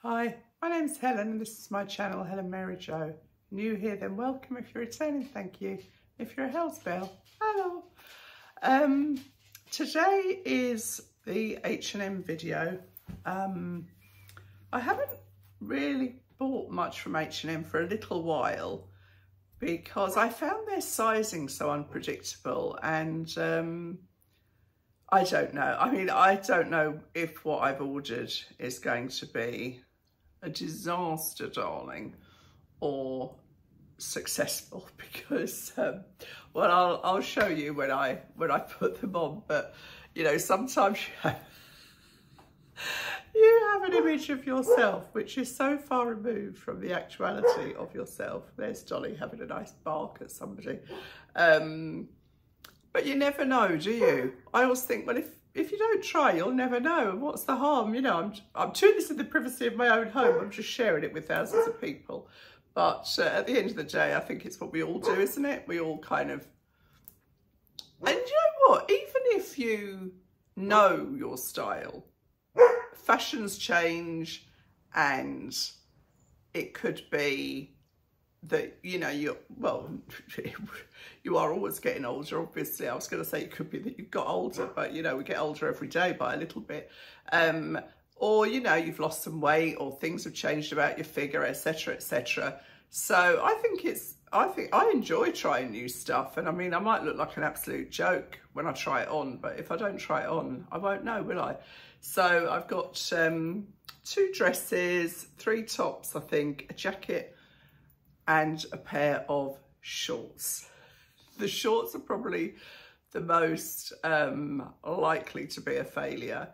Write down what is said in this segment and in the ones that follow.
Hi, my name's Helen and this is my channel, Helen Mary Jo. New here, then welcome. If you're returning, thank you. If you're a Hellsbell, hello. Today is the H&M video. I haven't really bought much from H&M for a little while because I found their sizing so unpredictable and I don't know. I mean, I don't know if what I've ordered is going to be a disaster, darling, or successful because, well, I'll show you when I put them on. But you know, sometimes you have an image of yourself which is so far removed from the actuality of yourself. There's Dolly having a nice bark at somebody. But you never know, do you? I always think, well, if you don't try, you'll never know. And what's the harm? You know, I'm doing this in the privacy of my own home. I'm just sharing it with thousands of people. But at the end of the day, I think it's what we all do, isn't it? We all kind of... And you know what? Even if you know your style, fashions change, and it could be that, you know, you are always getting older, obviously. I was going to say it could be that you've got older, but, you know, we get older every day by a little bit. Or, you know, you've lost some weight or things have changed about your figure, etc., etc. So I think I enjoy trying new stuff. And I mean, I might look like an absolute joke when I try it on, but if I don't try it on, I won't know, will I? So I've got 2 dresses, 3 tops, I think, a jacket, and a pair of shorts. The shorts are probably the most likely to be a failure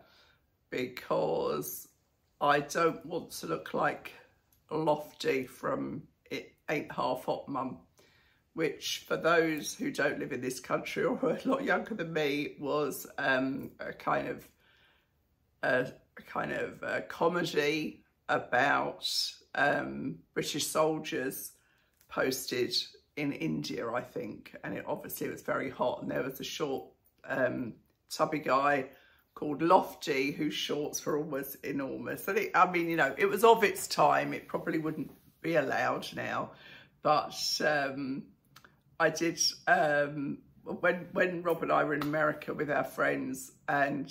because I don't want to look like Lofty from It Ain't Half Hot Mum, which for those who don't live in this country or are a lot younger than me was a kind of comedy about British soldiers posted in India, I think, and it obviously was very hot, and there was a short tubby guy called Lofty whose shorts were almost enormous. And I mean, you know, it was of its time. It probably wouldn't be allowed now, but I did when Rob and I were in America with our friends, and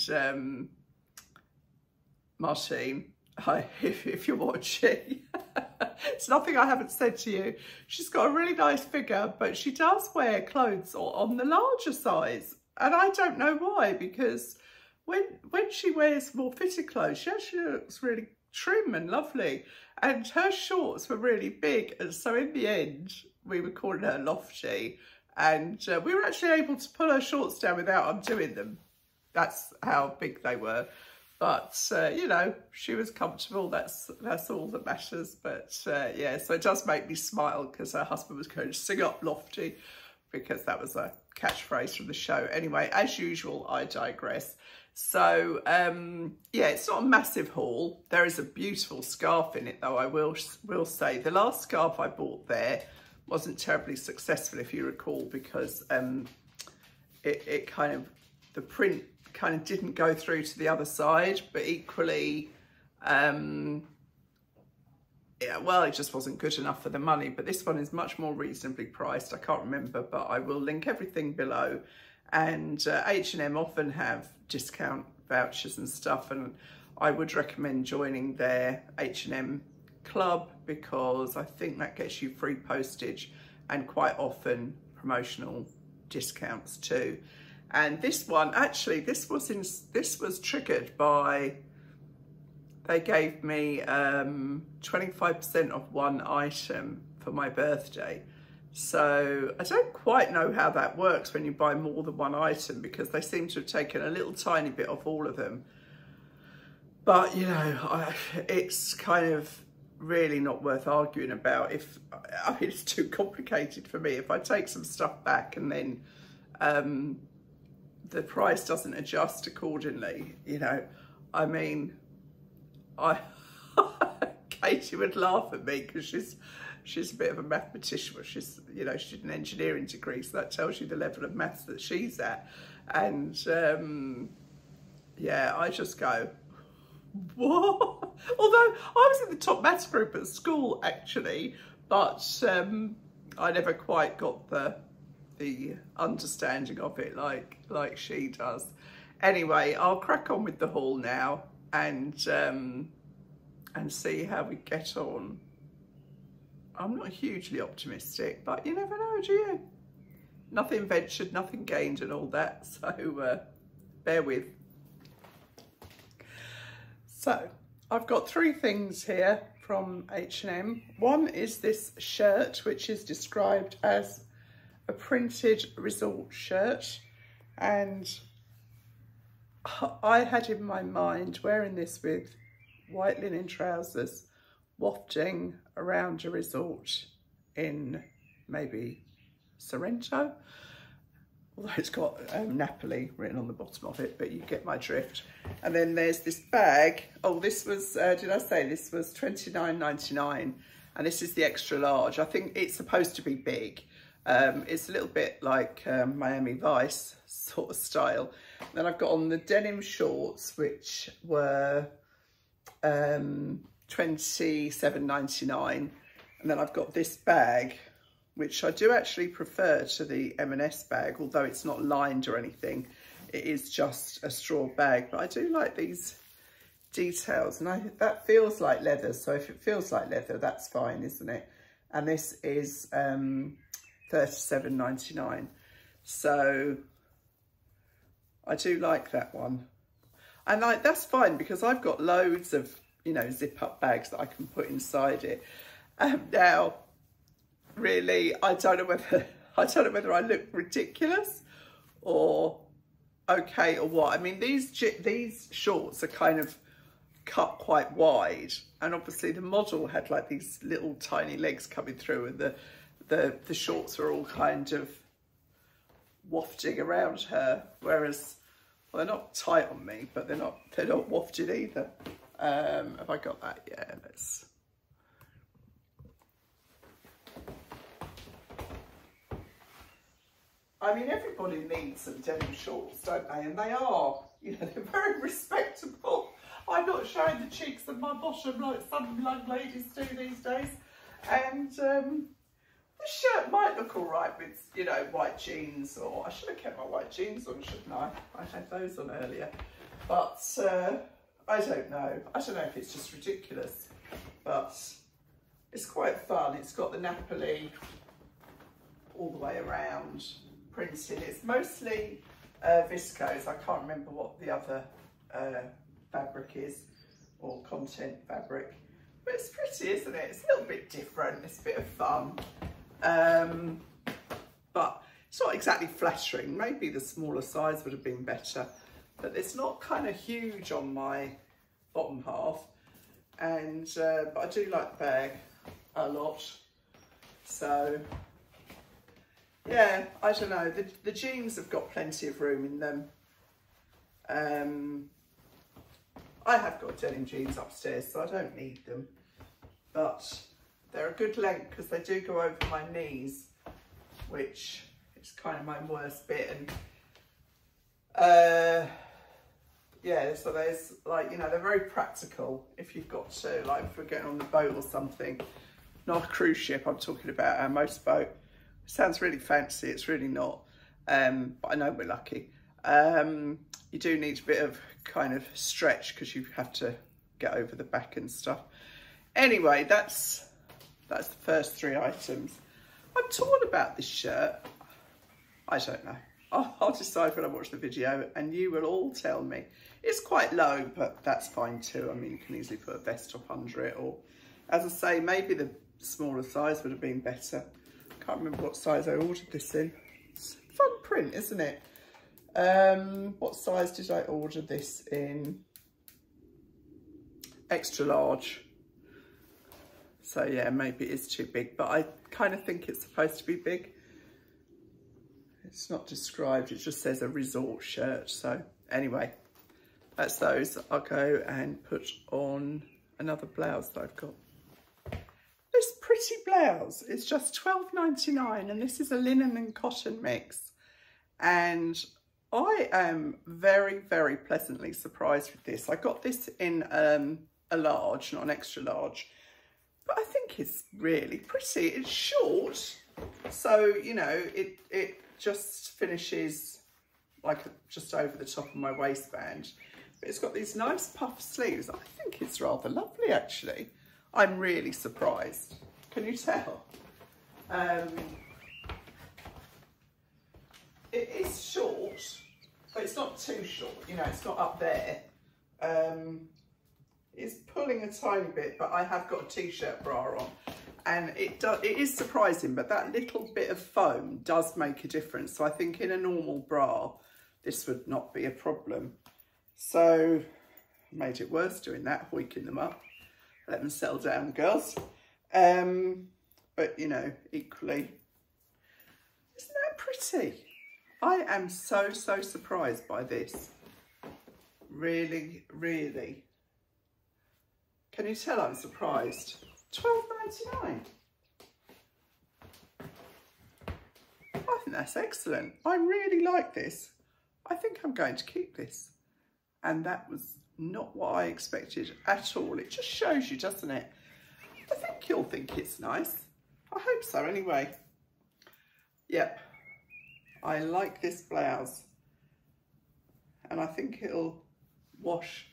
Martine, if you're watching, it's nothing I haven't said to you. She's got a really nice figure, but she does wear clothes on the larger size. And I don't know why, because when she wears more fitted clothes, she actually looks really trim and lovely. And her shorts were really big. And so in the end, we were calling her Lofty. And we were actually able to pull her shorts down without undoing them. That's how big they were. But, you know, she was comfortable. That's all that matters. But, yeah, so it does make me smile because her husband was going to sing up Lofty because that was a catchphrase from the show. Anyway, as usual, I digress. So, yeah, it's not a massive haul. There is a beautiful scarf in it, though, I will say. The last scarf I bought there wasn't terribly successful, if you recall, because it kind of, the print kind of didn't go through to the other side, but equally, yeah, well, it just wasn't good enough for the money. But this one is much more reasonably priced. I can't remember, but I will link everything below. And H&M often have discount vouchers and stuff, and I would recommend joining their H&M club because I think that gets you free postage and quite often promotional discounts too. And this one, actually, this was triggered by, they gave me 25% off one item for my birthday. So I don't quite know how that works when you buy more than one item, because they seem to have taken a little tiny bit off all of them. But, you know, it's kind of really not worth arguing about. I mean, it's too complicated for me. If I take some stuff back and then the price doesn't adjust accordingly, you know, I mean, Katie would laugh at me because she's a bit of a mathematician. She's, you know, she did an engineering degree, so that tells you the level of maths that she's at. And yeah, I just go, what? Although I was in the top maths group at school actually, but I never quite got the understanding of it like she does. Anyway, I'll crack on with the haul now and see how we get on. I'm not hugely optimistic, but you never know, do you? Nothing ventured, nothing gained and all that, so bear with. So I've got 3 things here from H&M. One is this shirt, which is described as a printed resort shirt, and I had in my mind wearing this with white linen trousers, wafting around a resort in maybe Sorrento, although it's got Napoli written on the bottom of it, but you get my drift. And then there's this bag. Oh, this was, did I say this was £29.99, and this is the extra large. I think it's supposed to be big. It's a little bit like Miami Vice sort of style. Then I've got on the denim shorts, which were £27.99, and then I've got this bag, which I do actually prefer to the M&S bag, although it's not lined or anything. It is just a straw bag, but I do like these details, and that feels like leather, so if it feels like leather, that's fine, isn't it? And this is £37.99, so I do like that one. And that's fine, because I've got loads of, you know, zip up bags that I can put inside it. Now, really, I don't know whether I look ridiculous or okay or what. I mean, these shorts are kind of cut quite wide, and obviously the model had like these little tiny legs coming through, and the shorts were all kind of wafting around her, whereas, well, they're not tight on me, but they're not wafted either. Have I got that? Yeah, let's. I mean, everybody needs some denim shorts, don't they? And they are, you know, they're very respectable. I'm not showing the cheeks of my bottom like some young ladies do these days. And this shirt might look all right with, you know, white jeans, or I should have kept my white jeans on, shouldn't I? I had those on earlier. But I don't know. I don't know if it's just ridiculous, but it's quite fun. It's got the Napoli all the way around, printed. It's mostly viscose. I can't remember what the other fabric is, or content fabric, but it's pretty, isn't it? It's a little bit different. It's a bit of fun, but it's not exactly flattering. Maybe the smaller size would have been better, but it's not kind of huge on my bottom half, and but I do like the bag a lot. So yeah, I don't know, the jeans have got plenty of room in them. I have got denim jeans upstairs, so I don't need them, but they're a good length because they do go over my knees, which is kind of my worst bit. And yeah, so there's, like, you know, they're very practical if you've got to, like, if we're getting on the boat or something. Not a cruise ship, I'm talking about our motorboat. It sounds really fancy, it's really not, but I know we're lucky. You do need a bit of kind of stretch because you have to get over the back and stuff. Anyway, that's the first 3 items. I'm torn about this shirt. I don't know. I'll decide when I watch the video, and you will all tell me. It's quite low, but that's fine too. I mean, you can easily put a vest top under it, or, as I say, maybe the smaller size would have been better. Can't remember what size I ordered this in. It's a fun print, isn't it? What size did I order this in? Extra large. So yeah, maybe it is too big, but I kind of think it's supposed to be big. It's not described, it just says a resort shirt. So anyway, that's those. I'll go and put on another blouse that I've got. This pretty blouse is just £12.99, and this is a linen and cotton mix. And I am very, very pleasantly surprised with this. I got this in a large, not an extra large. But I think it's really pretty. It's short, so, you know, it just finishes like just over the top of my waistband. But it's got these nice puff sleeves. I think it's rather lovely, actually. I'm really surprised. Can you tell? It is short, but it's not too short. You know, it's not up there. It's pulling a tiny bit, but I have got a t-shirt bra on, and it is surprising, but that little bit of foam does make a difference. So I think in a normal bra, this would not be a problem. So I made it worse doing that, hoiking them up. Let them settle down, girls. But, you know, equally, isn't that pretty? I am so, so surprised by this. Really, really. Can you tell I'm surprised? £12.99. I think that's excellent. I really like this. I think I'm going to keep this. And that was not what I expected at all. It just shows you, doesn't it? I think you'll think it's nice. I hope so anyway. Yep. I like this blouse. And I think it'll wash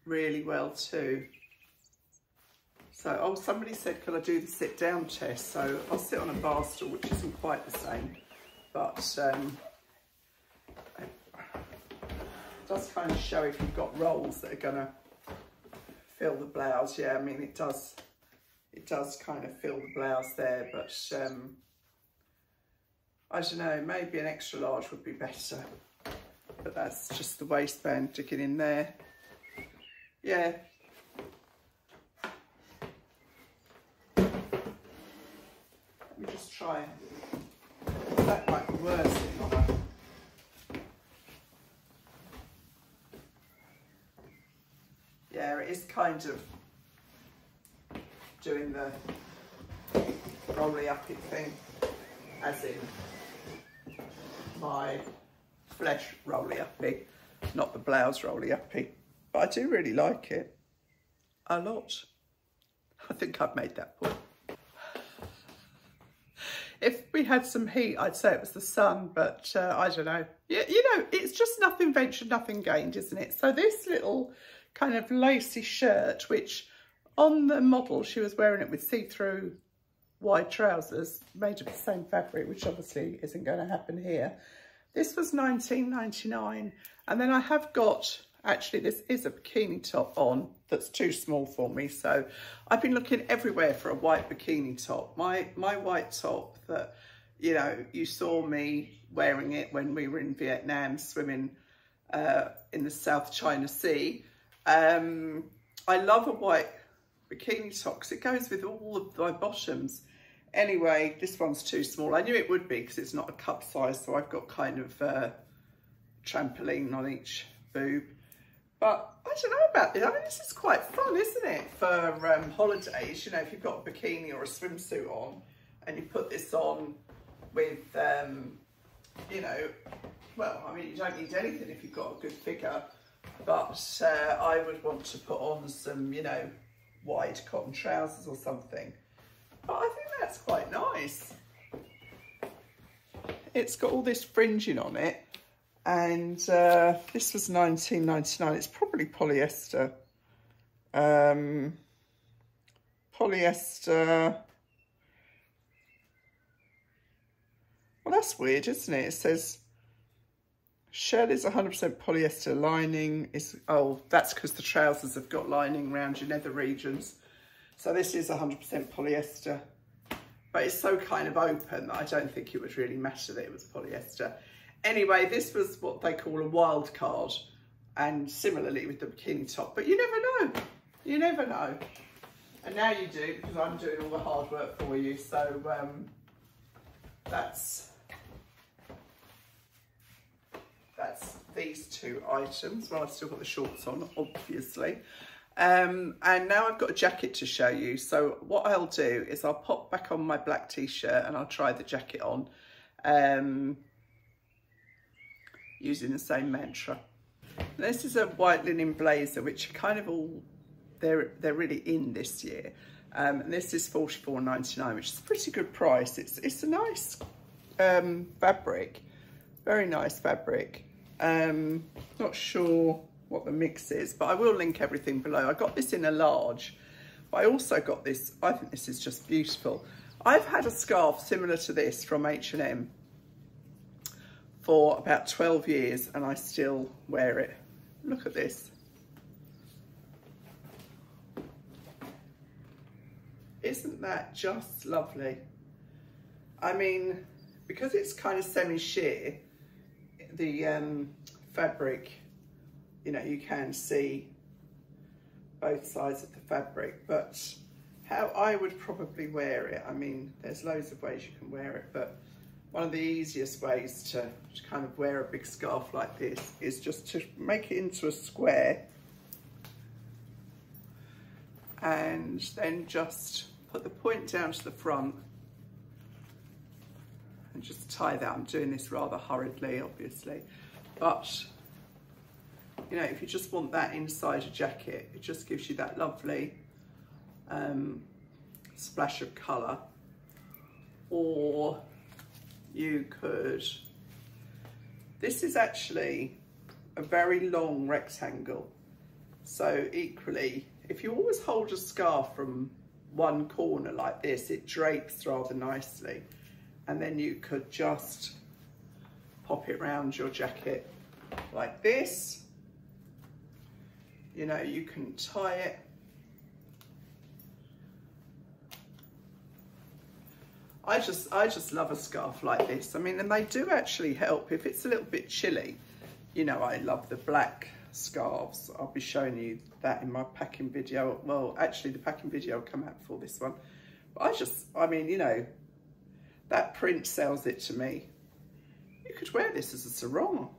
really well too. So, oh, somebody said, could I do the sit down test? So I'll sit on a bar stool, which isn't quite the same, but it does kind of show if you've got rolls that are gonna fill the blouse. Yeah, I mean, it does kind of fill the blouse there, but I don't know, maybe an extra large would be better, but that's just the waistband digging in there. Yeah. Let me just try. That might be worse thing on her. Yeah, it is kind of doing the rolly-uppy thing, as in my flesh rolly-uppy, not the blouse rolly-uppy. But I do really like it a lot. I think I've made that point. If we had some heat, I'd say it was the sun, but I don't know. Yeah, you know, it's just nothing ventured, nothing gained, isn't it? So this little kind of lacy shirt, which on the model, she was wearing it with see-through wide trousers, made of the same fabric, which obviously isn't going to happen here. This was £19.99. And then I have got, actually, this is a bikini top on that's too small for me. So I've been looking everywhere for a white bikini top. My white top that, you know, you saw me wearing it when we were in Vietnam swimming in the South China Sea. I love a white bikini top because it goes with all of my bottoms. Anyway, this one's too small. I knew it would be because it's not a cup size, so I've got kind of trampoline on each boob. But I don't know about this. I mean, this is quite fun, isn't it? For holidays, you know, if you've got a bikini or a swimsuit on and you put this on with, you know, well, I mean, you don't need anything if you've got a good figure, but I would want to put on some, you know, wide cotton trousers or something. But I think that's quite nice. It's got all this fringing on it. And this was £19.99. It's probably polyester. Polyester. Well, that's weird, isn't it? It says shell is 100% polyester. Lining is, oh, that's because the trousers have got lining around your nether regions. So this is 100% polyester. But it's so kind of open that I don't think it would really matter that it was polyester. Anyway, this was what they call a wild card, and similarly with the bikini top, but you never know. You never know. And now you do, because I'm doing all the hard work for you. So that's these two items. Well, I've still got the shorts on, obviously. And now I've got a jacket to show you. So what I'll do is I'll pop back on my black t-shirt and I'll try the jacket on. Using the same mantra. This is a white linen blazer, which are kind of all they're really in this year. And this is $44.99, which is a pretty good price. It's a nice fabric, very nice fabric. Not sure what the mix is, but I will link everything below. I got this in a large, but I also got this. I think this is just beautiful. I've had a scarf similar to this from H&M for about 12 years and I still wear it. Look at this. Isn't that just lovely? I mean, because it's kind of semi-sheer, the fabric, you know, you can see both sides of the fabric, but how I would probably wear it, I mean, there's loads of ways you can wear it, but one of the easiest ways to kind of wear a big scarf like this is just to make it into a square and then just put the point down to the front and just tie that. I'm doing this rather hurriedly, obviously, but you know, if you just want that inside a jacket, it just gives you that lovely splash of colour. Or you could, this is actually a very long rectangle, so equally, if you always hold a scarf from one corner like this, it drapes rather nicely, and then you could just pop it around your jacket like this. You know, you can tie it. I just love a scarf like this. I mean, and they do actually help if it's a little bit chilly. You know, I love the black scarves. I'll be showing you that in my packing video. Well, actually the packing video will come out before this one. But I mean, you know, that print sells it to me. You could wear this as a sarong.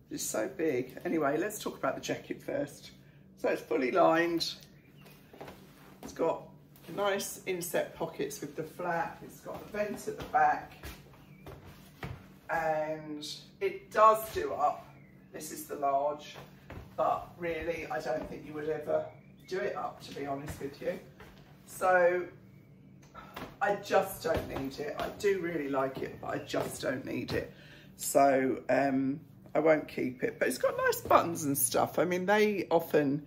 It's so big. Anyway, let's talk about the jacket first. So it's fully lined. It's got nice inset pockets with the flap. It's got a vent at the back. And it does do up. This is the large, but really I don't think you would ever do it up, to be honest with you. So I just don't need it. I do really like it, but I just don't need it. So I won't keep it, but it's got nice buttons and stuff. I mean, they often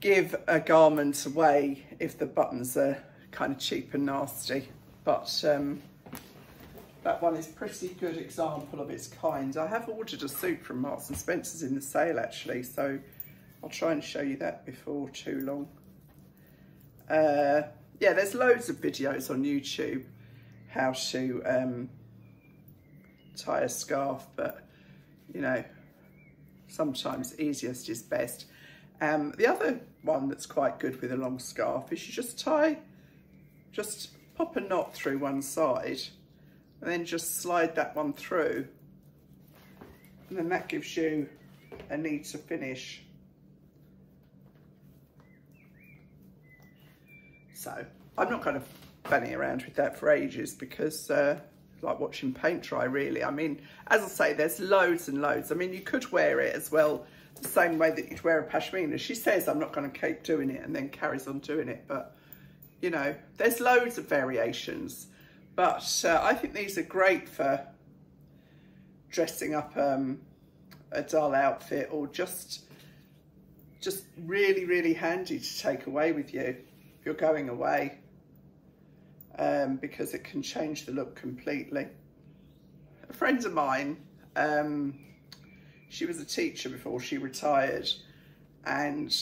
give a garment away if the buttons are kind of cheap and nasty, but that one is a pretty good example of its kind. I have ordered a suit from Marks and Spencer's in the sale actually, so I'll try and show you that before too long. Yeah, there's loads of videos on YouTube how to tie a scarf, but you know, sometimes easiest is best. The other one that's quite good with a long scarf is you just pop a knot through one side and then just slide that one through, and then that gives you a neater finish. So I'm not going to fanny around with that for ages because like watching paint dry really. I mean, as I say, there's loads and loads. I mean, you could wear it as well the same way that you'd wear a pashmina. She says I'm not going to keep doing it and then carries on doing it, but you know, there's loads of variations. But I think these are great for dressing up a dull outfit, or just really, really handy to take away with you if you're going away, because it can change the look completely. A friend of mine, she was a teacher before she retired and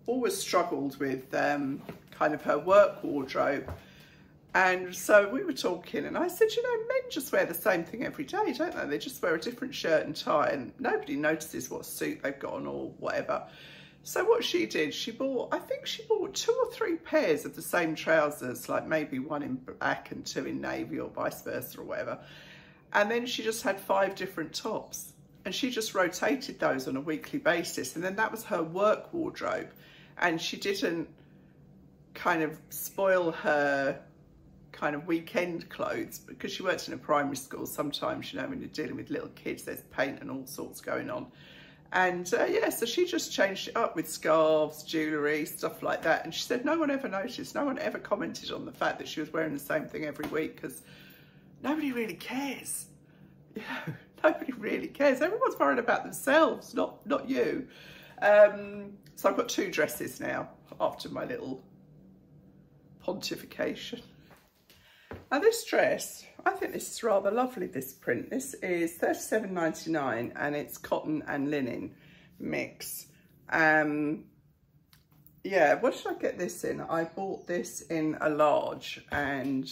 always struggled with kind of her work wardrobe. And so we were talking and I said, you know, men just wear the same thing every day, don't they? They just wear a different shirt and tie and nobody notices what suit they've got on or whatever. So what she did, she bought, I think she bought 2 or 3 pairs of the same trousers, like maybe one in black and 2 in navy or vice versa or whatever. And then she just had 5 different tops and she just rotated those on a weekly basis. And then that was her work wardrobe. And she didn't kind of spoil her kind of weekend clothes, because she worked in a primary school. Sometimes, you know, when you're dealing with little kids, there's paint and all sorts going on. And yeah, so she just changed it up with scarves, jewellery, stuff like that. And she said no one ever noticed, no one ever commented on the fact that she was wearing the same thing every week, because nobody really cares. You know, nobody really cares. Everyone's worried about themselves, not you. So I've got 2 dresses now after my little pontification. Now this dress, I think this is rather lovely, this print. This is $37.99 and it's cotton and linen mix. Yeah, what should I get this in? I bought this in a large and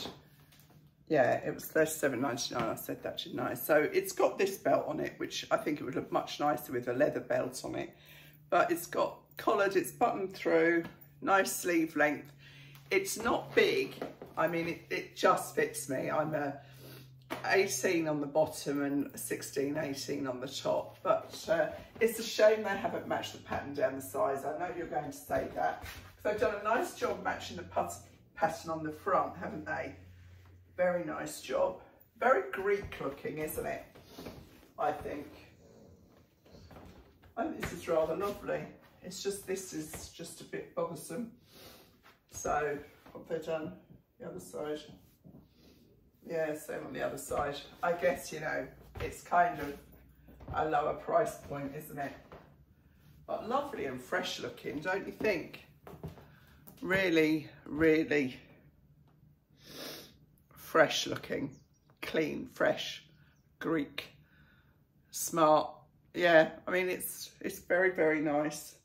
yeah, it was $37.99. I said that, didn't I? So it's got this belt on it, which I think it would look much nicer with a leather belt on it. But it's got collared, it's buttoned through, nice sleeve length. It's not big. I mean, it just fits me. I'm a 18 on the bottom and a 16, 18 on the top. But it's a shame they haven't matched the pattern down the size. I know you're going to say that. So they've done a nice job matching the pattern on the front, haven't they? Very nice job. Very Greek looking, isn't it? I think this is rather lovely. It's just, this is just a bit bothersome. So what have they done? The other side. Yeah, same on the other side. I guess, you know, it's kind of a lower price point, isn't it? But lovely and fresh looking, don't you think? Really, really fresh looking, clean, fresh, Greek, smart. Yeah, I mean, it's very, very nice.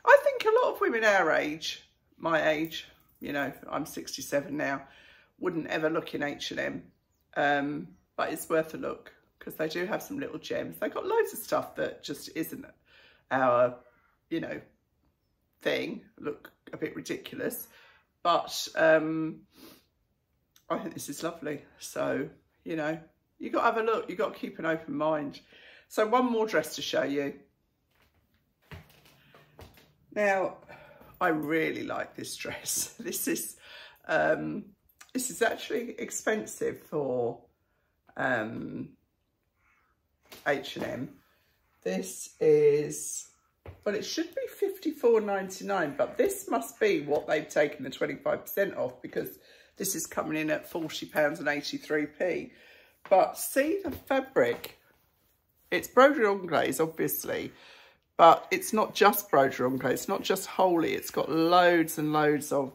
I think a lot of women our age, my age, you know, I'm 67 now, wouldn't ever look in H&M, but it's worth a look because they do have some little gems. They've got loads of stuff that just isn't our, you know, thing, look a bit ridiculous, but I think this is lovely. So, you know, you got to have a look, you got to keep an open mind. So one more dress to show you. Now, I really like this dress. This is actually expensive for H&M. This is, well, it should be $54.99, but this must be what they've taken the 25% off, because this is coming in at £40.83. But see the fabric. It's broderie anglaise, obviously, but it's not just broderie anglaise. It's not just wholly. It's got loads and loads of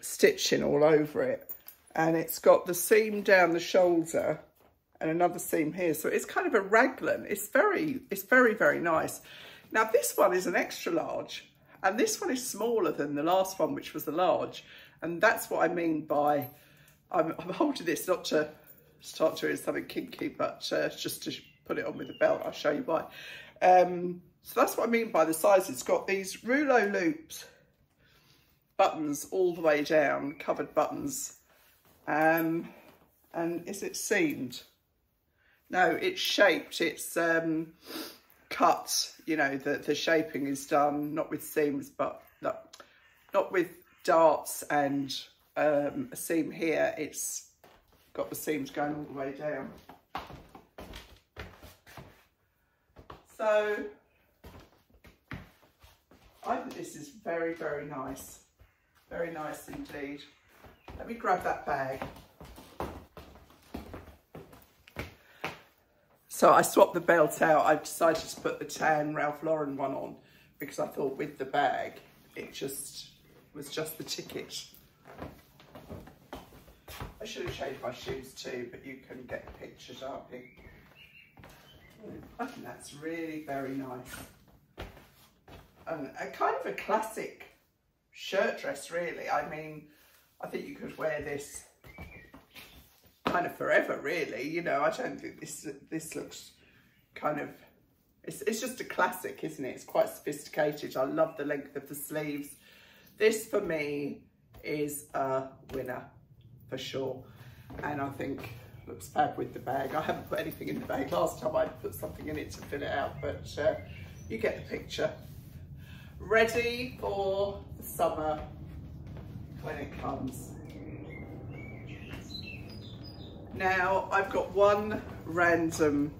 stitching all over it, and it's got the seam down the shoulder and another seam here. So it's kind of a raglan. It's very, very nice. Now this one is an extra large, and this one is smaller than the last one, which was a large, and that's what I mean by I'm holding this not to start doing something kinky, but just to put it on with the belt. I'll show you why. So that's what I mean by the size. It's got these rouleau loops, buttons all the way down, covered buttons. And is it seamed? No, it's shaped. It's cut. You know, the shaping is done, not with seams, but not with darts and a seam here. It's got the seams going all the way down. So I think this is very, very nice. Very nice indeed. Let me grab that bag. So I swapped the belt out. I decided to put the tan Ralph Lauren one on because I thought with the bag, it just was just the ticket. I should have changed my shoes too, but you can get the picture, can't you? I think that's really very nice. And a kind of a classic shirt dress, really. I mean, I think you could wear this kind of forever, really. You know, I don't think this looks kind of, it's just a classic, isn't it? It's quite sophisticated. I love the length of the sleeves. This for me is a winner for sure, and I think looks fab with the bag. I haven't put anything in the bag. Last time I put something in it to fill it out, but you get the picture. Ready for the summer when it comes. Now I've got one random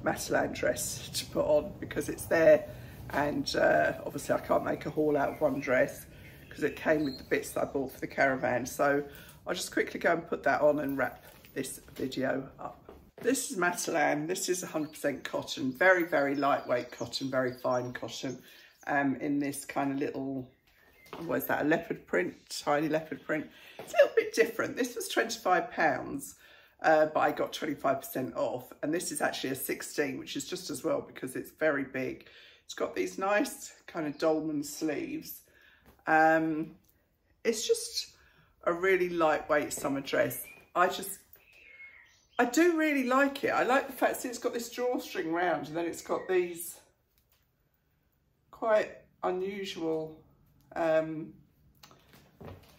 Matalan dress to put on because it's there, and obviously I can't make a haul out of one dress because it came with the bits that I bought for the caravan. So I'll just quickly go and put that on and wrap this video up. This is Matalan. This is 100% cotton, very, very lightweight cotton, very fine cotton, in this kind of little, what is that, a leopard print, tiny leopard print. It's a little bit different. This was £25, but I got 25% off. And this is actually a 16, which is just as well because it's very big. It's got these nice kind of dolman sleeves. It's just a really lightweight summer dress. I do really like it. I like the fact that it's got this drawstring round and then it's got these quite unusual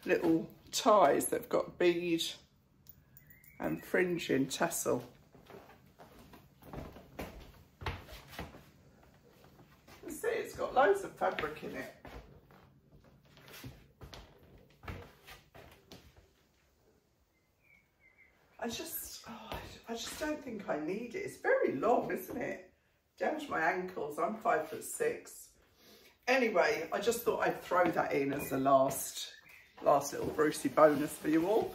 little ties that have got bead and fringe in tassel. You can see it's got loads of fabric in it. I just don't think I need it. It's very long, isn't it? Down to my ankles. I'm 5'6". Anyway, I just thought I'd throw that in as the last little Brucey bonus for you all.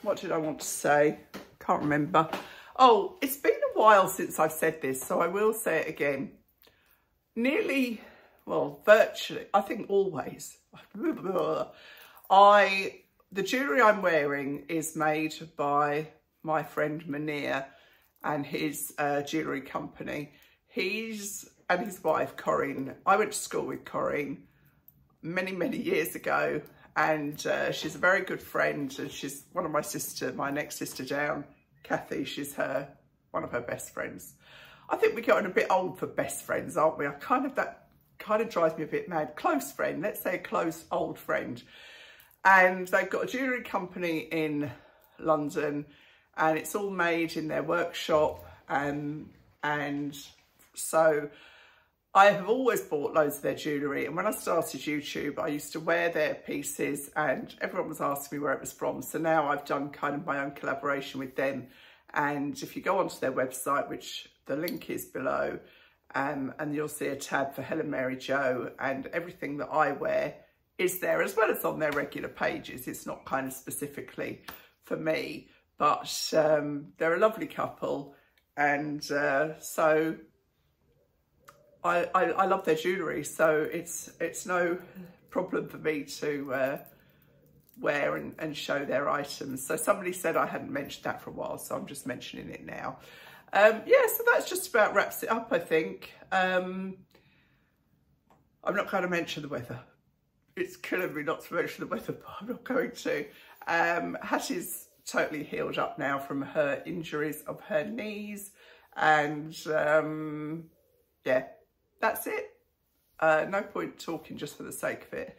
What did I want to say? Can't remember. Oh, it's been a while since I've said this, so I will say it again. Nearly, well, virtually, I think always. The jewellery I'm wearing is made by my friend Munir and his jewellery company. And his wife, Corinne. I went to school with Corinne many, many years ago, and she's a very good friend, and she's one of my next sister down, Kathy, she's one of her best friends. I think we're getting a bit old for best friends, aren't we? That kind of drives me a bit mad. Close friend, let's say a close old friend. And they've got a jewellery company in London, and it's all made in their workshop, and so I have always bought loads of their jewellery, and when I started YouTube I used to wear their pieces and everyone was asking me where it was from. So now I've done kind of my own collaboration with them, and if you go onto their website, which the link is below, and you'll see a tab for Helen Mary Jo, and everything that I wear is there, as well as on their regular pages. It's not kind of specifically for me, but they're a lovely couple, and so I love their jewellery, so it's no problem for me to wear and show their items. So somebody said I hadn't mentioned that for a while, so I'm just mentioning it now. Yeah, so that's just about wraps it up, I think. I'm not going to mention the weather. It's killing me not to mention the weather, but I'm not going to. Hattie's totally healed up now from her injuries of her knees, and yeah, that's it. No point talking just for the sake of it.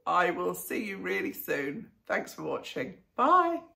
I will see you really soon. Thanks for watching. Bye.